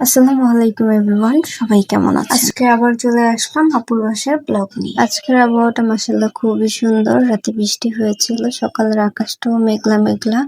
আসসালামু আলাইকুম এভরিওয়ান, সবাই কেমন আছেন? আজকে আবার চলে আসলাম আপুর বাসার ব্লগ নিয়ে। আজকের আবহাওয়াটা মাশাআল্লাহ খুবই সুন্দর। রাতে বৃষ্টি হয়েছিল, সকালের আকাশটাও মেঘলা মেঘলা,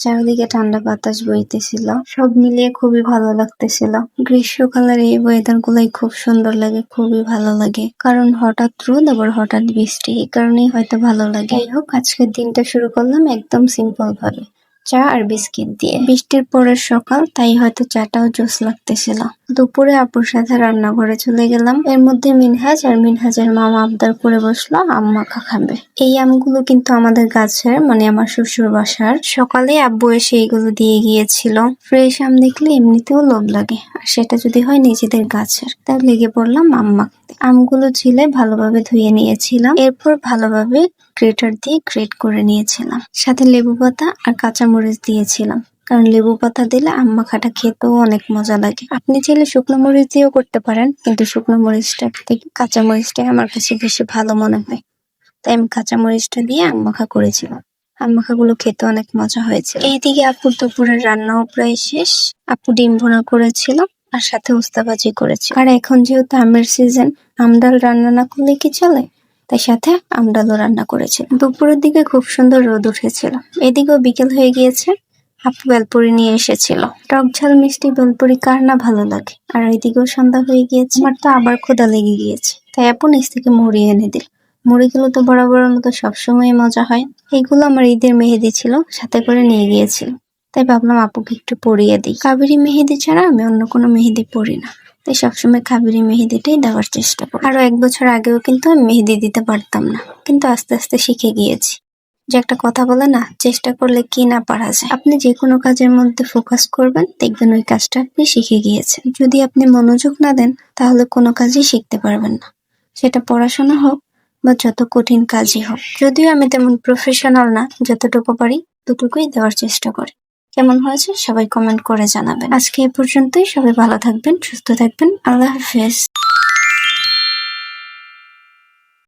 চারিদিকে ঠান্ডা বাতাস বইতেছিল, সব মিলিয়ে খুবই ভালো লাগতেছিল। গ্রীষ্মকালের এই ওয়েদার গুলাই খুব সুন্দর লাগে, খুবই ভালো লাগে, কারণ হঠাৎ রোদ আবার হঠাৎ বৃষ্টি, এই কারণেই হয়তো ভালো লাগে। যাই হোক, আজকের দিনটা শুরু করলাম একদম সিম্পল ভাবে, চা আর বিস্কিট দিয়ে। বৃষ্টির পরের সকাল, তাই হয়তো চাটাও জোস লাগতেছিল। দুপুরে আপুর সাথে রান্নাঘরে চলে গেলাম। এর মধ্যে মিনহাজ আর মিনহাজের মামা আবদার করে বসলো আম মাখা খাবে। এই আমগুলো কিন্তু আমাদের গাছের, মানে আমার শ্বশুর বাসার। সকালে আব্বু এসে এইগুলো দিয়ে গিয়েছিল। ফ্রেশ আম দেখলে এমনিতেও লোভ লাগে, আর সেটা যদি হয় নিজেদের গাছের, তাই লেগে পড়লাম আম মাখতে। আমগুলো ছিলে ভালোভাবে ধুয়ে নিয়েছিলাম, এরপর ভালোভাবে গ্রেটার দিয়ে গ্রেট করে নিয়েছিলাম। সাথে লেবু পাতা আর কাঁচামরিচ দিয়েছিলাম, কারণ লেবু পাতা দিলে আম মাখাটা খেতেও অনেক মজা লাগে। আপনি চাইলে শুকনো মরিচ দিয়েও করতে পারেন, কিন্তু শুকনো মরিচটা থেকে কাঁচা মরিচটাই আমার কাছে বেশি ভালো মনে হয়, তাই আমি কাঁচা মরিচটা দিয়ে আম মাখা করেছিলাম। আম মাখাগুলো খেতে অনেক মজা হয়েছিল। এইদিকে আপুর দুপুরের রান্নাও প্রায় শেষ। আপু ডিম ভুনা করেছিল আর সাথে উস্তাভাজি করেছে। আর এখন যেহেতু আমের সিজন, আমডাল রান্না না করলে কি চলে, তাই সাথে আমডালও রান্না করেছিল। দুপুরের দিকে খুব সুন্দর রোদ উঠেছিল। এদিকেও বিকেল হয়ে গিয়েছে। আপু বেলপুরি নিয়ে এসেছিল। টক ঝাল মিষ্টি বেলপুরি কার না ভালো লাগে। আর এদিকেও সন্ধ্যা হয়ে গিয়েছে, আমার তো আবার ক্ষুধা লেগে গিয়েছে, তাই আপু নিচ থেকে মুড়ি এনে দিল। মুড়িগুলো তো বরাবরের মতো সবসময় মজা হয়। এইগুলো আমার ঈদের মেহেদি ছিল, সাথে করে নিয়ে গিয়েছিল, তাই ভাবলাম আপুকে একটু পরিয়ে দিই। কাবেরি মেহেদি ছাড়া আমি অন্য কোনো মেহেদি পরি না, তাই সবসময় কাবেরি মেহেদিটাই দেওয়ার চেষ্টা করি। আরো 1 বছর আগেও কিন্তু আমি মেহেদি দিতে পারতাম না, কিন্তু আস্তে আস্তে শিখে গিয়েছি। যে একটা কথা বলে না, চেষ্টা করলে কি না পারা যায়। আপনি যে কোনো কাজের মধ্যে ফোকাস করবেন, দেখবেন ওই কাজটা আপনি শিখে গিয়েছেন। যদি আপনি মনোযোগ না দেন, তাহলে কোনো কাজই শিখতে পারবেন না, সেটা পড়াশোনা হোক বা যত কঠিন কাজই হোক। যদিও আমি তেমন প্রফেশনাল না, যতটুকু পারি ততটুকুই দেওয়ার চেষ্টা করি। কেমন হয়েছে সবাই কমেন্ট করে জানাবেন। আজকে এই পর্যন্তই। সবাই ভালো থাকবেন, সুস্থ থাকবেন। আল্লাহ হাফেজ।